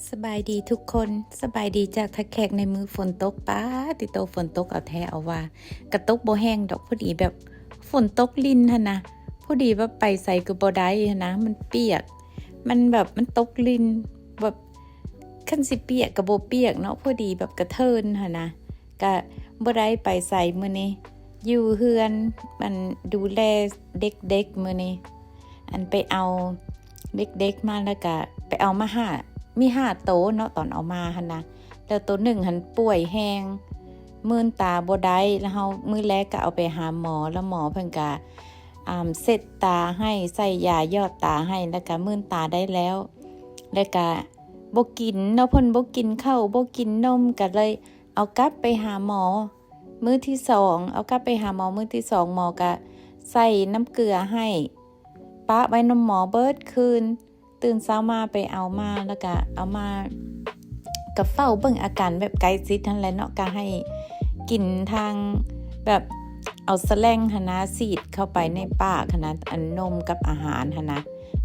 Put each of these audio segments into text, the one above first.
สบายดีทุกคนสบายดีจากทักแขกในมือฝนตกป้าติโตฝนตกเอาแท้เอาว่ากระตกบ่แห้งดอกพอดีแบบฝนตกลินหั่นนะพอดีว่าไปใส่ก็บ่ได้หั่นนะมันเปียกมันแบบมันตกลินแบบคันสิเปียกก็บ่เปียกเนาะพอดีแบบกระเทินหั่นนะก็บ่ได้ไปใส่มื้อนี้อยู่เฮือนมันดูแลเด็กๆมื้อนี้อันไปเอาเด็กๆมาแล้วก็ไปเอามามี5โตเนาะตอนเอามาหั่นนะแล้วตัวหนึ่งหันป่วยแฮงมื่นตาบ่ได้แล้วเฮามื้อแรกก็เอาไปหาหมอแล้วหมอเพิ่นก็เสร็จตาให้ใส่ยายอดตาให้แล้วก็มื่นตาได้แล้วแล้วก็บ่กินเนาะเพิ่นบ่กินข้าวบ่กินนมก็เลยเอากลับไปหาหมอมื้อที่2เอากลับไปหาหมอมื้อที่2หมอก็ใส่น้ำเกลือให้ปะไว้นำหมอเบิดคืนตื่นเช้ามาไปเอามาแล้วก็เอามากับเฝ้าเบิ่งอาการแบบใกล้ชิดนั่นแหละเนาะก็ให้กินทางแบบเอาแสลงหั่นนะฉีดเข้าไปในปากหั่นนะอันนมกับอาหารหั่นนะ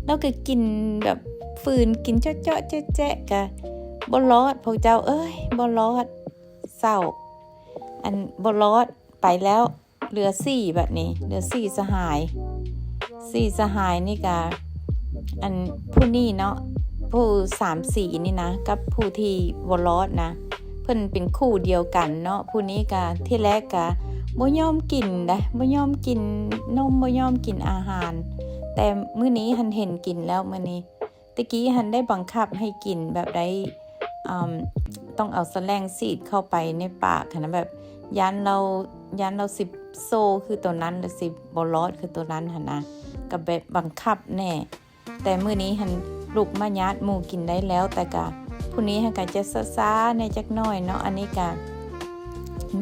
แล้วก็กินแบบฝืนกินเจาะๆแจ๊ะๆก็บ่รอดพวกเจ้าเอ้ยบ่รอดเศร้าอันบ่รอดไปแล้วเหลือ4แบบนี้เหลือ4สหายนี่ก็อันผู้นี้เนาะผู้3-4นี่นะกับผู้ที่บ่รอดนะเพิ่นเป็นคู่เดียวกันเนาะผู้นี้ก็ที่แรกก็บ่ยอมกินนะบ่ยอมกินนมบ่ยอมกินอาหารแต่มื้อนี้หันเห็นกินแล้วมื้อนี้ตะกี้หันได้บังคับให้กินแบบได้ต้องเอาแสลงฉีดเข้าไปในปากหันนะแบบยันเราสิโซคือตัวนั้นแล้วสิบ่รอดคือตัวนั้นหั่นนะก็แบบบังคับแน่แต่มื้อนี้หันลูกมาญาติหมู่กินได้แล้วแต่ก็ผู้นี้หันก็จะซ่าๆในจักหน่อยเนาะอันนี้ก็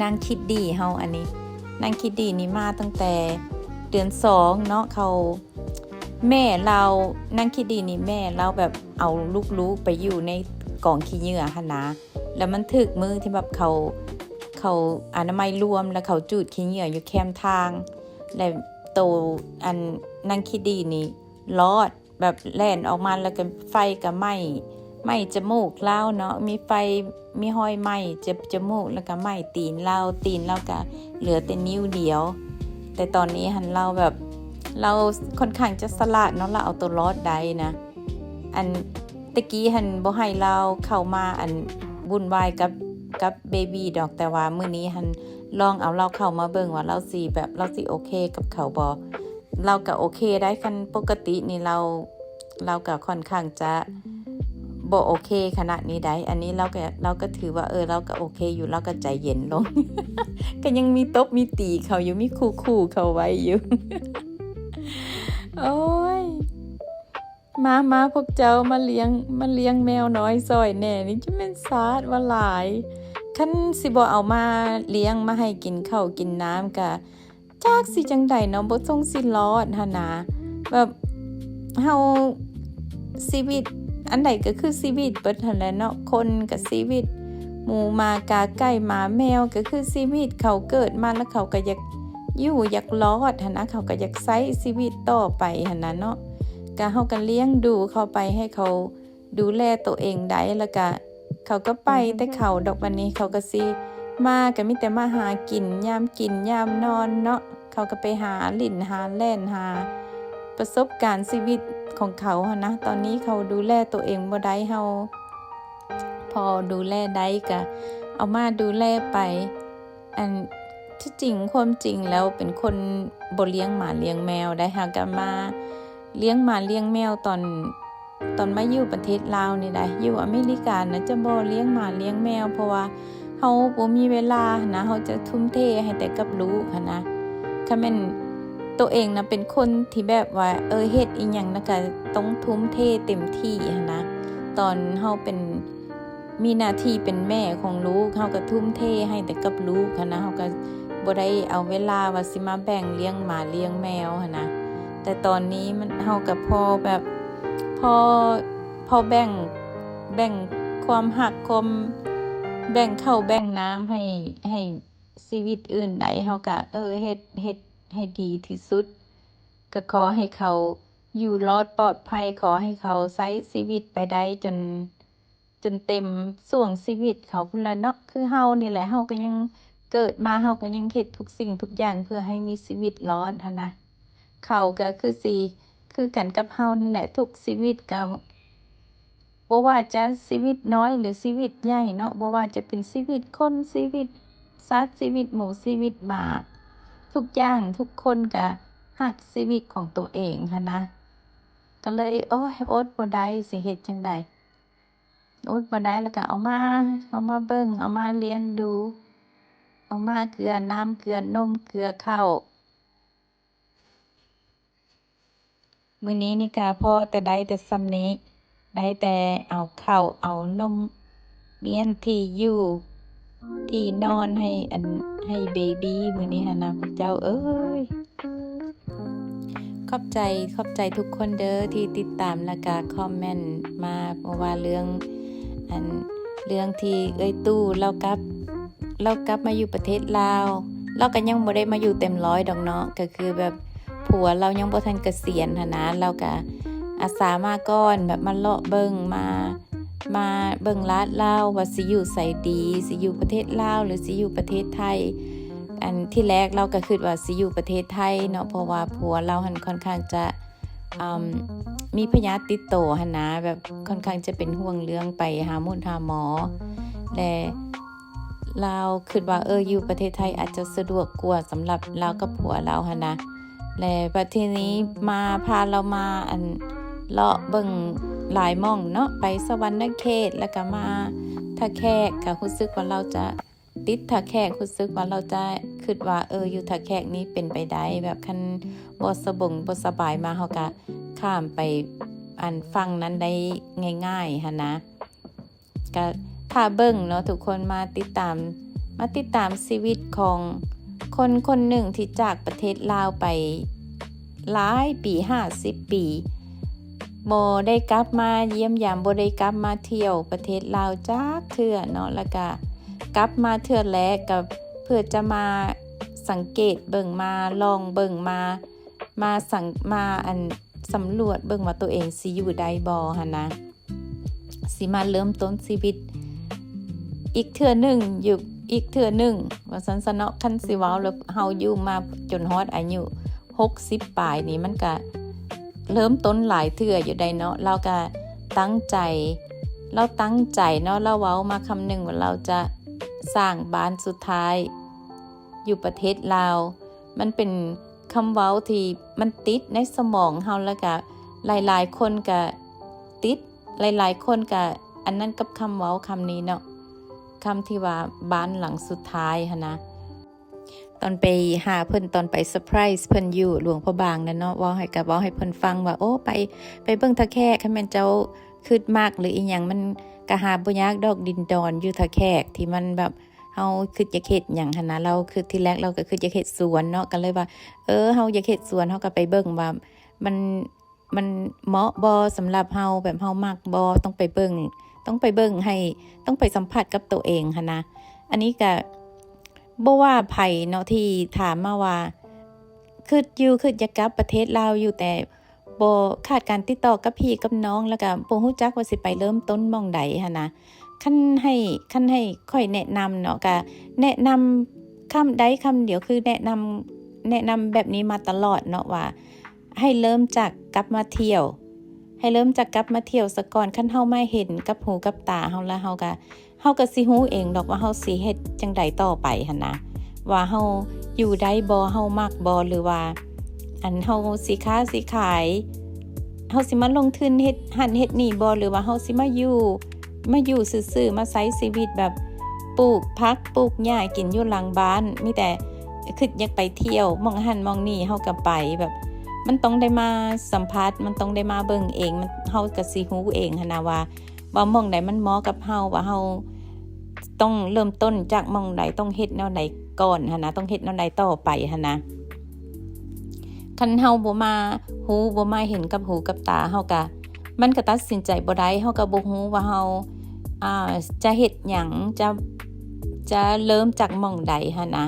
นางคิดดีเฮาอันนี้นางคิดดีนี่มาตั้งแต่เดือน2เนาะเขาแม่เรานางคิดดีนี่แม่เราแบบเอาลูกๆไปอยู่ในกองขี้เหงื่อหั่นนะแล้วมันถึกมือที่แบบเขาอนามัยรวมแล้วเขาจูดขี้เหงื่ออยู่แคมทางแล้วโตอันนางคิดดีนี่รอดแบบแล่นออกมาแล้วก็ไฟก็ไหม้จมูกเล่าเนาะมีไฟมีห้อยไหม้เจ็บจมูกแล้วก็ไหม้ตีนเราก็เหลือแต่นิ้วเดียวแต่ตอนนี้หันเราแบบเราค่อนข้างจะสลาดเนาะเราเอาตัวรอดได้นะอันตะกี้หันบ่ให้เราเข้ามาอันวุ่นวายกับเบบีดอกแต่ว่ามื้อนี้หันลองเอาเราเข้ามาเบิ่งว่าเราสิโอเคกับเขาบ่เราก็โอเคได้กันปกตินี่เราก็ค่อนข้างจะบ่โอเคขนาดนี้ได้อันนี้เราก็ถือว่าเราก็โอเคอยู่เราก็ใจเย็นลง ก็ยังมีตบมีตีเขาอยู่มีคู่เขาไว้อยู่ โอ้ยมาพวกเจ้ามาเลี้ยงแมวน้อยซอยแน่นี่จะเป็นซาดว่าหลายคันสิบ่เอามาเลี้ยงมาให้กินข้าวกินน้ำกะจากสิจังใดเนาะบ่ทรงสิรอดหั่นนะแบบเฮาชีวิตอันใดก็คือชีวิตเบิดหั่นแหละเนาะคนก็ชีวิตหมูหมากาไก่หมาแมวก็คือชีวิตเขาเกิดมาแล้วเขาก็อยากอยู่อยากรอดหั่นนะเขาก็อยากใช้ชีวิตต่อไปหั่นน่ะเนาะก็เฮาก็เลี้ยงดูเขาไปให้เขาดูแลตัวเองได้แล้วก็เขาก็ไปแต่เขาดอกวันนี้เขาก็สิมาก็มีแต่มาหากินยามนอนเนาะเขาก็ไปหาลิ้นหาแล่นหาประสบการณ์ชีวิตของเขาหั่นนะตอนนี้เขาดูแลตัวเองบ่ได้เฮาพอดูแลได้ก็เอามาดูแลไปอันที่จริงความจริงแล้วเป็นคนบ่เลี้ยงหมาเลี้ยงแมวได้หาก็มาเลี้ยงหมาเลี้ยงแมวตอนมาอยู่ประเทศลาวนี่ได้อยู่อเมริกานะจะบ่เลี้ยงหมาเลี้ยงแมวเพราะว่าเฮาบ่มีเวลานะเฮาจะทุ่มเทให้แต่กับลูกหั่นนะถ้าแม่นตัวเองนะเป็นคนที่แบบว่าเฮ็ดอีหยังนะก็ต้องทุ่มเทเต็มที่หั่นนะตอนเฮาเป็นมีหน้าที่เป็นแม่ของลูกเฮาก็ทุ่มเทให้แต่กับลูกหั่นนะเฮาก็บ่ได้เอาเวลาว่าสิมาแบ่งเลี้ยงหมาเลี้ยงแมวหั่นนะแต่ตอนนี้มันเฮาก็พอแบบพอแบ่งความรักความแบ่งข้าวแบ่งน้ำให้ชีวิตอื่นได้เฮาก็เฮ็ดให้ดีที่สุดก็ขอให้เขาอยู่รอดปลอดภัยขอให้เขาใช้ชีวิตไปได้ จนเต็มช่วงชีวิตเขาพุ่นล่ะเนาะคือเฮานี่แหละเฮาก็ยังเกิดมาเฮาก็ยังเฮ็ดทุกสิ่งทุกอย่างเพื่อให้มีชีวิตรอดหั้นนะเขาก็คือสิคือกันกับเฮานั่นแหละทุกชีวิตก็บ่ว่าจะชีวิตน้อยหรือชีวิตใหญ่เนาะบ่ว่าจะเป็นชีวิตคนชีวิตสัตว์ชีวิตหมูชีวิตหมาทุกอย่างทุกคนก็รักชีวิตของตัวเองหั้นนะก็เลยโอ๊ยอดบ่ได้สิเฮ็ดจั่งใดอดบ่ได้แล้วก็เอามาเบิ่งเอามาเรียนรู้เอามาเกลือน้ำเกลือนมเกลือข้าวมื้อนี้นี่ก็พอแต่ได้แต่ส่ำนี้ได้แต่เอาข้าวเอานมเมียนที่อยู่ที่นอนให้เบบีมื้อนี้หั้นนะพระเจ้าเอ้ย ขอบใจทุกคนเด้อที่ติดตามแล้วก็คอมเมนต์มาเพราะว่าเรื่องที่เอ้ยตู้เรากลับมาอยู่ประเทศลาวเราก็ยังบ่ได้มาอยู่เต็มร้อยดอกเนาะก็คือแบบผัวเรายังบ่ทันเกษียณหั้นนะเราก็อาสามาก่อนแบบมาเลาะเบิ่งมาเบิ่งลาดลาวว่าสิอยู่ไสดีสิอยู่ประเทศลาวหรือสิอยู่ประเทศไทยอันที่แรกเราก็คิดว่าสิอยู่ประเทศไทยเนาะเพราะว่าผัวเราหันค่อนข้างจะมีพยาธิติดโตหันนะแบบค่อนข้างจะเป็นห่วงเรื่องไปหาหมอและเราคิดว่าอยู่ประเทศไทยอาจจะสะดวกกว่าสำหรับเรากับผัวเราหันนะและประเทศนี้มาพาเรามาเลาะเบิ่งหลายหม่องเนาะไปสวรรณเขตแล้วก็มาท่าแขกก็รู้สึกว่าเราจะติดท่าแขกรู้สึกว่าเราจะคิดว่าอยู่ท่าแขกนี้เป็นไปได้แบบคันบ่สบายมาเฮาก็ข้ามไปฟังนั้นได้ง่ายๆหั่นนะก็ถ้าเบิ่งเนาะทุกคนมาติดตามชีวิตของคนหนึ่งที่จากประเทศลาวไปหลายปี50 ปีบ่ได้กลับมาเยี่ยมยามบ่ได้กลับมาเที่ยวประเทศลาวจักเทื่อเนาะแล้วก็กลับมาเทื่อแรกก็เพื่อจะมาสังเกตเบิ่งมาลองเบิ่งมาสำรวจเบิ่งว่าตัวเองสิอยู่ได้บ่หั่นนะสิมาเริ่มต้นชีวิตอีกเทื่อหนึ่งอยู่อีกเทื่อหนึ่งว่าซั่นซะเนาะคันสิเว้าแล้วเฮาอยู่มาจนฮอดอายุ60ปลายนี่มันก็เริ่มต้นหลายเทื่ออยู่ได้เนาะเราก็ตั้งใจเนาะเราเว้ามาคำหนึ่งว่าเราจะสร้างบ้านสุดท้ายอยู่ประเทศลาวมันเป็นคำเว้าที่มันติดในสมองเฮาแล้วก็หลายๆคนก็ติดหลายๆคนก็อันนั้นกับคำเว้าคำนี้เนาะคำที่ว่าบ้านหลังสุดท้ายหั่นนะตอนไปหาเพิ่นตอนไปเซอร์ไพรส์เพิ่นอยู่หลวงพระบางนั่นเนาะเว้าให้เพิ่นฟังว่าโอ้ไปเบิ่งท่าแขกคันแม่นเจ้าคิดมากหรืออีหยังมันก็หาบ่ยากดอกดินดอนอยู่ท่าแขกที่มันแบบเฮาคิดอยากเฮ็ดหยังหั่นนะเราคือที่แรกเราก็คืออยากเฮ็ดสวนเนาะก็เลยว่าเฮาอยากเฮ็ดสวนเฮาก็ไปเบิ่งว่ามันเหมาะบ่สำหรับเฮาแบบเฮามักบ่ต้องไปเบิ่งให้ต้องไปสัมผัสกับตัวเองหั่นนะอันนี้ก็บ่ว่าไผเนาะที่ถามมาว่าคืออยากกลับประเทศลาวอยู่แต่บ่ขาดการติดต่อกับพี่กับน้องแล้วก็บ่ฮู้จักว่าสิไปเริ่มต้นหม้องใดหั่นนะคันให้ค่อยแนะนำเนาะก็แนะนำคำใดคำเดียวคือแนะนำแบบนี้มาตลอดเนาะว่าให้เริ่มจากกลับมาเที่ยวซะก่อนคันเฮามาเห็นกับหูกับตาเฮาแล้วเฮาก็สิฮู้เองดอกว่าเฮาสิเฮ็ดจังใดต่อไปหั่นนะว่าเฮาอยู่ได้บ่เฮามักบ่หรือว่าเฮาสิค้าสิขายเฮาสิมาลงทุนเฮ็ดหั่นเฮ็ดนี่บ่หรือว่าเฮาสิมาอยู่ซื่อๆมาใช้ชีวิตแบบปลูกผักปลูกหญ้ากินอยู่หลังบ้านมีแต่คิดอยากไปเที่ยวมองหั่นมองนี่เฮาก็ไปแบบมันต้องได้มาสัมผัสมันต้องได้มาเบิ่งเองมันเฮาก็สิฮู้เองหั่นนะว่าหม้องใดมันเหมาะกับเฮาว่าเฮาต้องเริ่มต้นจากหม้องใดต้องเฮ็ดแนวใดก่อนหั่นนะต้องเฮ็ดแนวใดต่อไปหั่นนะคันเฮาบ่มาฮู้บ่มาเห็นกับหูกับตาเฮาก็มันก็ตัดสินใจบ่ได้เฮาก็บ่ฮู้ว่าเฮาจะเฮ็ดหยังจะเริ่มจากหม้องใดหั่นนะ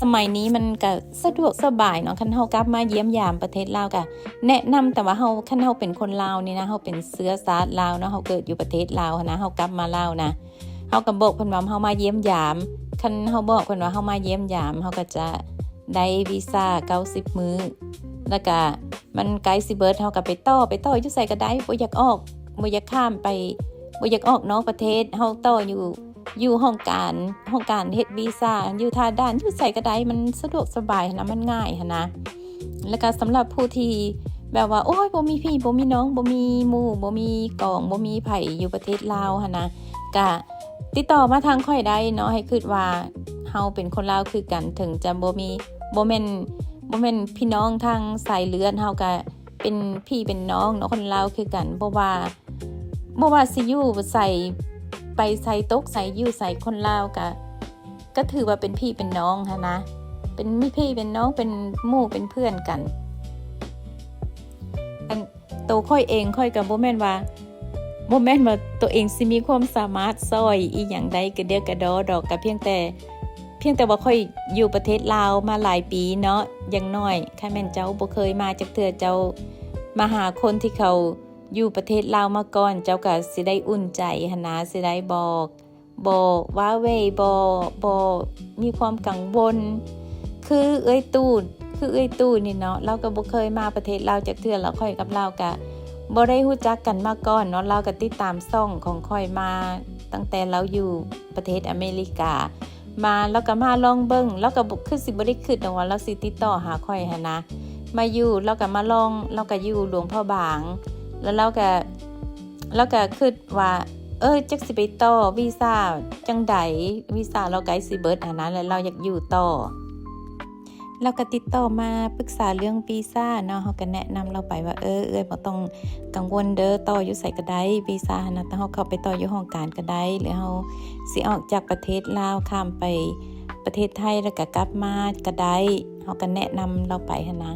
สมัยนี้มันก็สะดวกสบายเนาะคันเฮากลับมาเยี่ยมยามประเทศลาวก็แนะนำแต่ว่าคันเฮาเป็นคนลาวนี่นะเฮาเป็นเชื้อสายลาวเนาะเฮาเกิดอยู่ประเทศลาวนะเฮากลับมาลาวนะเฮาก็บอกเพิ่นว่าเฮามาเยี่ยมยามคันเฮาบอกเพิ่นว่าเฮามาเยี่ยมยามเฮาก็จะได้วีซ่า90มื้อแล้วก็มันไกลสิเบิดเฮาก็ไปต่ออยู่ไสก็ได้บ่อยากออกบ่อยากข้ามไปบ่อยากออกนอกประเทศเฮาต่ออยู่ห้องการเฮ็ดวีซ่าอยู่ท่าด่านอยู่ไสก็ได้มันสะดวกสบายนะมันง่ายนะแล้วก็สำหรับผู้ที่แบบว่าโอ้ยบ่มีพี่บ่มีน้องบ่มีหมู่บ่มีกองบ่มีไผอยู่ประเทศลาวนะก็ติดต่อมาทางค่อยได้เนาะให้คิดว่าเฮาเป็นคนลาวคือกันถึงจะบ่แม่นพี่น้องทางสายเลือดเฮาก็เป็นพี่เป็นน้องเนาะคนลาวคือกันบ่ว่าสิอยู่ไปใส่ตกใส่อยู่ใส่คนลาวก็ถือว่าเป็นพี่เป็นน้องนะเป็นพี่เป็นน้องเป็นหมู่เป็นเพื่อนกันอันโตค่อยเองค่อยก็บ่แม่นว่าตัวเองสิมีความสามารถซอยอีหยังใดกระเดียกระดอดอกก็เพียงแต่ว่าค่อยอยู่ประเทศลาวมาหลายปีเนาะอย่างน้อยถ้าแม่นเจ้าบ่เคยมาจักเทื่อเจ้ามาหาคนที่เขาอยู่ประเทศลาวมาก่อนเจ้าก็สิได้อุ่นใจหั่นนะสิได้บอกว่าเว้ยบ่มีความกังวลคือเอ้ยตู้นี่เนาะเราก็บ่เคยมาประเทศลาวจักเทื่อแล้วค่อยกับเราก็บ่ได้รู้จักกันมาก่อนเนาะเราก็ติดตามช่องของค่อยมาตั้งแต่เราอยู่ประเทศอเมริกามาแล้วก็มาลองเบิ่งแล้วก็คือสิบ่ได้คิดว่าเราสิติดต่อหาค่อยหั่นนะมาอยู่แล้วก็มาลองเราก็อยู่หลวงพ่อบางแล้วเราก็คิดว่าจักสิไปต่อวีซ่าจังใดวีซ่าเราไกลสิเบิดหั่นนะแล้วเราอยากอยู่ต่อเราก็ติดต่อมาปรึกษาเรื่องวีซ่าเนาะเฮาก็แนะนำเราไปว่าบ่ต้องกังวลเด้อต่ออยู่ไสก็ได้วีซ่านะแต่เฮาเข้าไปต่ออยู่ห้องการก็ได้หรือเฮาสิออกจากประเทศลาวข้ามไปประเทศไทยแล้วก็กลับมาก็ได้เฮาก็แนะนำเราไปหั่นนะ